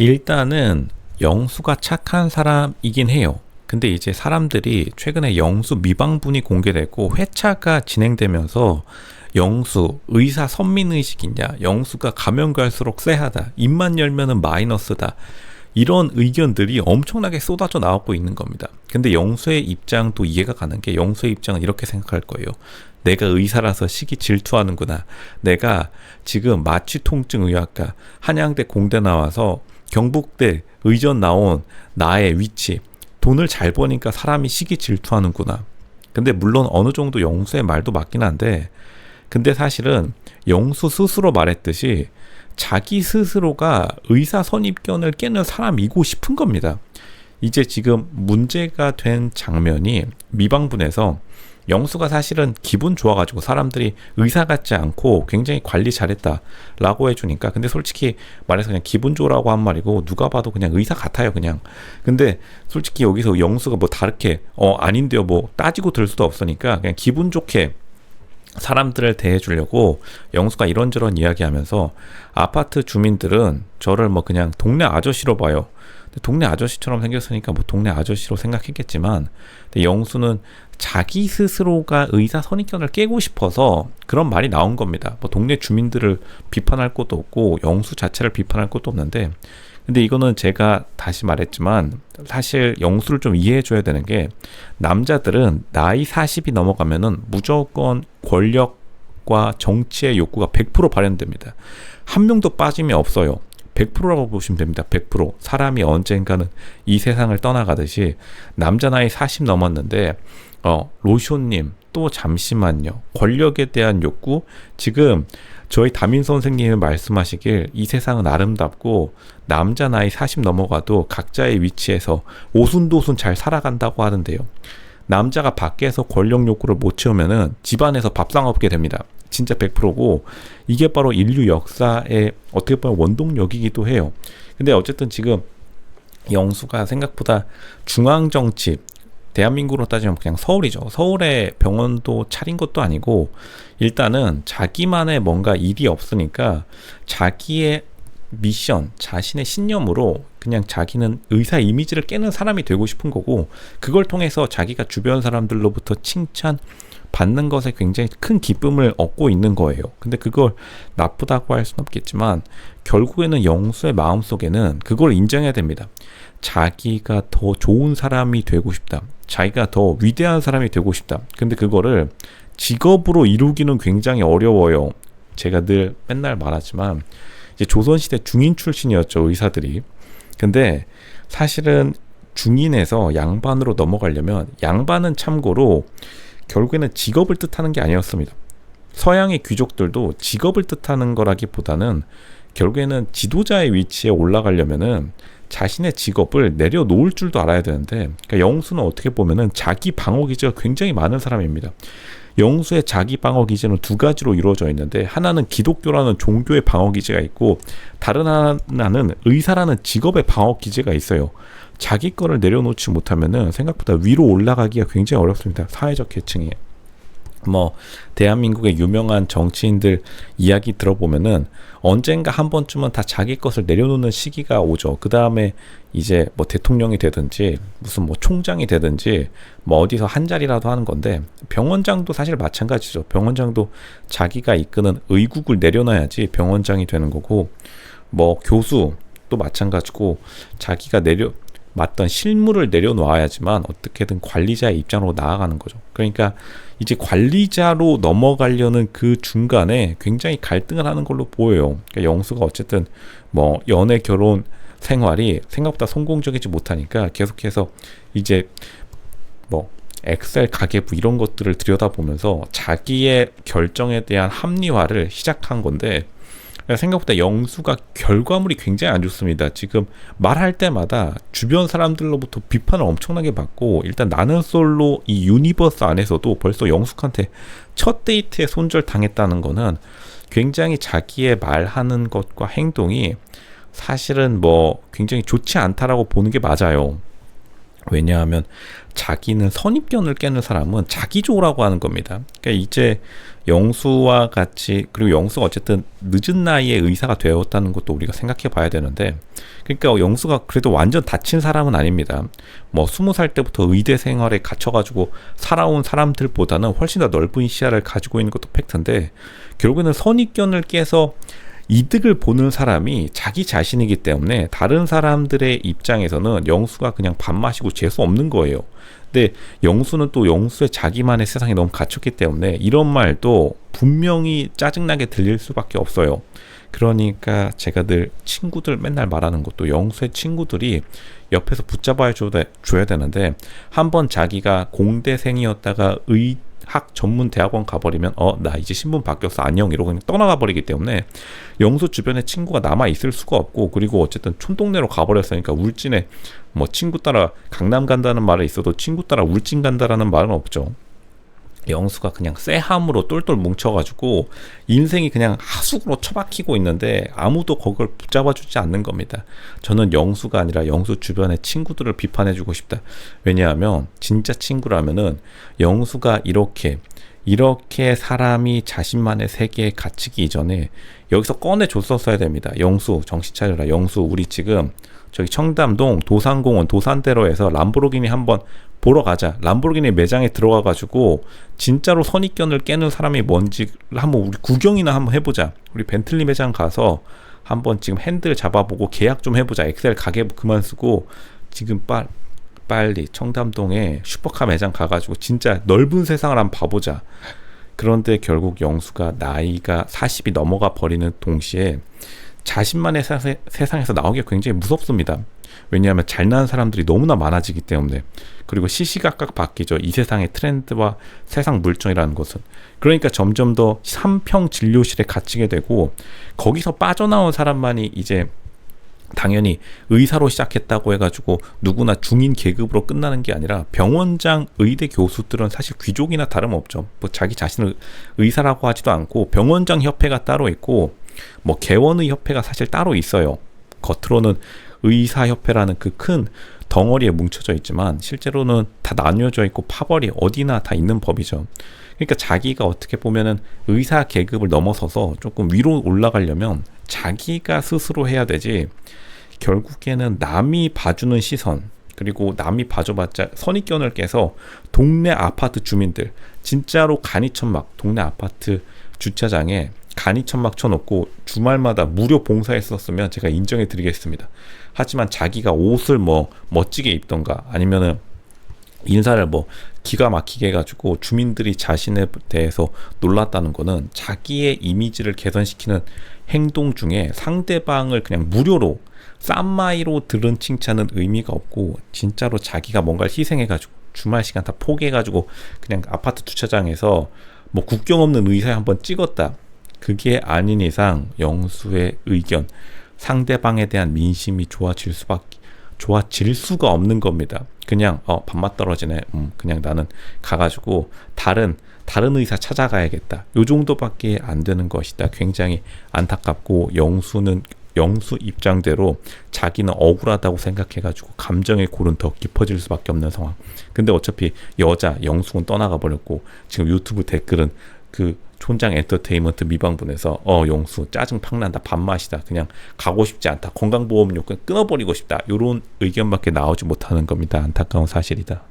일단은 영수가 착한 사람이긴 해요. 근데 이제 사람들이 최근에 영수 미방분이 공개되고 회차가 진행되면서 영수 의사 선민의식이냐, 영수가 가면 갈수록 쎄하다, 입만 열면은 마이너스다, 이런 의견들이 엄청나게 쏟아져 나오고 있는 겁니다. 근데 영수의 입장도 이해가 가는 게, 영수의 입장은 이렇게 생각할 거예요. 내가 의사라서 시기 질투하는구나. 내가 지금 마취통증의학과 한양대 공대 나와서 경북대 의전 나온 나의 위치, 돈을 잘 버니까 사람이 시기 질투하는구나. 근데 물론 어느 정도 영수의 말도 맞긴 한데, 근데 사실은 영수 스스로 말했듯이 자기 스스로가 의사 선입견을 깨는 사람이고 싶은 겁니다. 이제 지금 문제가 된 장면이 미방분에서 영수가 사실은 기분 좋아가지고 사람들이 의사 같지 않고 굉장히 관리 잘했다 라고 해주니까, 근데 솔직히 말해서 그냥 기분 좋으라고 한 말이고 누가 봐도 그냥 의사 같아요 그냥. 근데 솔직히 여기서 영수가 뭐 다르게 아닌데요 뭐 따지고 들 수도 없으니까 그냥 기분 좋게 사람들을 대해주려고 영수가 이런저런 이야기하면서, 아파트 주민들은 저를 뭐 그냥 동네 아저씨로 봐요. 동네 아저씨처럼 생겼으니까 뭐 동네 아저씨로 생각했겠지만, 근데 영수는 자기 스스로가 의사 선입견을 깨고 싶어서 그런 말이 나온 겁니다. 뭐 동네 주민들을 비판할 것도 없고 영수 자체를 비판할 것도 없는데, 근데 이거는 제가 다시 말했지만 사실 영수를 좀 이해해 줘야 되는 게, 남자들은 나이 40이 넘어가면은 무조건 권력과 정치의 욕구가 100% 발현됩니다. 한 명도 빠짐이 없어요. 100%라고 보시면 됩니다. 100%. 사람이 언젠가는 이 세상을 떠나가듯이 남자 나이 40 넘었는데 로쇼님 또 잠시만요. 권력에 대한 욕구, 지금 저희 담임 선생님이 말씀하시길 이 세상은 아름답고 남자 나이 40 넘어가도 각자의 위치에서 오순도순 잘 살아간다고 하는데요. 남자가 밖에서 권력 욕구를 못 채우면은 집안에서 밥상 없게 됩니다. 진짜 100%고 이게 바로 인류 역사의 어떻게 보면 원동력이기도 해요. 근데 어쨌든 지금 영수가 생각보다 중앙정치, 대한민국으로 따지면 그냥 서울이죠. 서울에 병원도 차린 것도 아니고, 일단은 자기만의 뭔가 일이 없으니까 자기의 미션, 자신의 신념으로 그냥 자기는 의사 이미지를 깨는 사람이 되고 싶은 거고, 그걸 통해서 자기가 주변 사람들로부터 칭찬 받는 것에 굉장히 큰 기쁨을 얻고 있는 거예요. 근데 그걸 나쁘다고 할 수는 없겠지만 결국에는 영수의 마음속에는 그걸 인정해야 됩니다. 자기가 더 좋은 사람이 되고 싶다, 자기가 더 위대한 사람이 되고 싶다. 근데 그거를 직업으로 이루기는 굉장히 어려워요. 제가 늘 맨날 말하지만 이제 조선시대 중인 출신이었죠, 의사들이. 근데 사실은 중인에서 양반으로 넘어가려면, 양반은 참고로 결국에는 직업을 뜻하는 게 아니었습니다. 서양의 귀족들도 직업을 뜻하는 거라기보다는 결국에는 지도자의 위치에 올라가려면은 자신의 직업을 내려놓을 줄도 알아야 되는데, 그러니까 영수는 어떻게 보면은 자기 방어 기제가 굉장히 많은 사람입니다. 영수의 자기 방어 기제는 두 가지로 이루어져 있는데, 하나는 기독교라는 종교의 방어 기제가 있고, 다른 하나는 의사라는 직업의 방어 기제가 있어요. 자기 거를 내려놓지 못하면은 생각보다 위로 올라가기가 굉장히 어렵습니다. 사회적 계층이. 뭐 대한민국의 유명한 정치인들 이야기 들어보면은 언젠가 한 번쯤은 다 자기 것을 내려놓는 시기가 오죠. 그 다음에 이제 뭐 대통령이 되든지 무슨 뭐 총장이 되든지 뭐 어디서 한 자리라도 하는 건데, 병원장도 사실 마찬가지죠. 병원장도 자기가 이끄는 의국을 내려놔야지 병원장이 되는 거고, 뭐 교수도 마찬가지고 자기가 맡던 실무를 내려놓아야지만 어떻게든 관리자의 입장으로 나아가는 거죠. 그러니까 이제 관리자로 넘어가려는 그 중간에 굉장히 갈등을 하는 걸로 보여요. 그러니까 영수가 어쨌든 뭐 연애 결혼 생활이 생각보다 성공적이지 못하니까 계속해서 이제 뭐 엑셀 가계부 이런 것들을 들여다보면서 자기의 결정에 대한 합리화를 시작한 건데, 생각보다 영수가 결과물이 굉장히 안 좋습니다. 지금 말할 때마다 주변 사람들로부터 비판을 엄청나게 받고, 일단 나는 솔로 이 유니버스 안에서도 벌써 영숙한테 첫 데이트에 손절당했다는 거는 굉장히 자기의 말하는 것과 행동이 사실은 뭐 굉장히 좋지 않다라고 보는 게 맞아요. 왜냐하면 자기는 선입견을 깨는 사람은 자기조라고 하는 겁니다. 그러니까 이제 영수와 같이, 그리고 영수가 어쨌든 늦은 나이에 의사가 되었다는 것도 우리가 생각해 봐야 되는데, 그러니까 영수가 그래도 완전 다친 사람은 아닙니다. 뭐 20살 때부터 의대 생활에 갇혀가지고 살아온 사람들보다는 훨씬 더 넓은 시야를 가지고 있는 것도 팩트인데, 결국에는 선입견을 깨서 이득을 보는 사람이 자기 자신이기 때문에 다른 사람들의 입장에서는 영수가 그냥 밥 마시고 재수 없는 거예요. 근데 영수는 또 영수의 자기만의 세상에 너무 갇혔기 때문에 이런 말도 분명히 짜증나게 들릴 수밖에 없어요. 그러니까 제가 늘 친구들 맨날 말하는 것도, 영수의 친구들이 옆에서 붙잡아 줘야 되는데, 한번 자기가 공대생이었다가 의학 전문 대학원 가버리면 나 이제 신분 바뀌었어 안녕 이러고 그냥 떠나가 버리기 때문에 영수 주변에 친구가 남아 있을 수가 없고, 그리고 어쨌든 촌동네로 가버렸으니까 울진에 뭐 친구 따라 강남 간다는 말은 있어도 친구 따라 울진 간다라는 말은 없죠. 영수가 그냥 쎄함으로 똘똘 뭉쳐가지고 인생이 그냥 하수구로 처박히고 있는데 아무도 그걸 붙잡아주지 않는 겁니다. 저는 영수가 아니라 영수 주변의 친구들을 비판해주고 싶다. 왜냐하면 진짜 친구라면은 영수가 이렇게 사람이 자신만의 세계에 갇히기 이전에 여기서 꺼내줬었어야 됩니다. 영수 정신 차려라. 영수 우리 지금 저기 청담동 도산공원 도산대로에서 람보르기니 한번 보러 가자. 람보르기니 매장에 들어가가지고 진짜로 선입견을 깨는 사람이 뭔지 한번 우리 구경이나 한번 해보자. 우리 벤틀리 매장 가서 한번 지금 핸들 잡아보고 계약 좀 해보자. 엑셀 가계 그만 쓰고 지금 빨리 청담동에 슈퍼카 매장 가가지고 진짜 넓은 세상을 한번 봐보자. 그런데 결국 영수가 나이가 40이 넘어가 버리는 동시에 자신만의 세상에서 나오기가 굉장히 무섭습니다. 왜냐하면 잘나는 사람들이 너무나 많아지기 때문에. 그리고 시시각각 바뀌죠. 이 세상의 트렌드와 세상 물정이라는 것은. 그러니까 점점 더 삼평 진료실에 갇히게 되고, 거기서 빠져나온 사람만이 이제 당연히 의사로 시작했다고 해가지고 누구나 중인 계급으로 끝나는 게 아니라, 병원장 의대 교수들은 사실 귀족이나 다름없죠. 뭐 자기 자신을 의사라고 하지도 않고 병원장 협회가 따로 있고 뭐 개원의 협회가 사실 따로 있어요. 겉으로는 의사협회라는 그 큰 덩어리에 뭉쳐져 있지만 실제로는 다 나뉘어져 있고 파벌이 어디나 다 있는 법이죠. 그러니까 자기가 어떻게 보면은 의사 계급을 넘어서서 조금 위로 올라가려면 자기가 스스로 해야 되지, 결국에는 남이 봐주는 시선, 그리고 남이 봐줘봤자 선입견을 깨서 동네 아파트 주민들, 진짜로 간이천막 동네 아파트 주차장에 간이천막 쳐놓고 주말마다 무료 봉사했었으면 제가 인정해 드리겠습니다. 하지만 자기가 옷을 뭐 멋지게 입던가 아니면은 인사를 뭐 기가 막히게 해가지고 주민들이 자신에 대해서 놀랐다는 거는 자기의 이미지를 개선시키는 행동 중에 상대방을 그냥 무료로 싼마이로 들은 칭찬은 의미가 없고, 진짜로 자기가 뭔가를 희생해가지고 주말 시간 다 포기해가지고 그냥 아파트 주차장에서 뭐 국경 없는 의사에 한번 찍었다. 그게 아닌 이상 영수의 의견, 상대방에 대한 민심이 좋아질 수가 없는 겁니다. 그냥 밥맛 떨어지네. 그냥 나는 가가지고 다른 의사 찾아가야겠다. 요 정도밖에 안 되는 것이다. 굉장히 안타깝고, 영수 입장대로 자기는 억울하다고 생각해가지고 감정의 골은 더 깊어질 수밖에 없는 상황. 근데 어차피 영숙은 떠나가 버렸고, 지금 유튜브 댓글은 그 촌장 엔터테인먼트 미방분에서 영수 짜증 팍 난다, 밥맛이다, 그냥 가고 싶지 않다, 건강보험료 끊어버리고 싶다, 이런 의견밖에 나오지 못하는 겁니다. 안타까운 사실이다.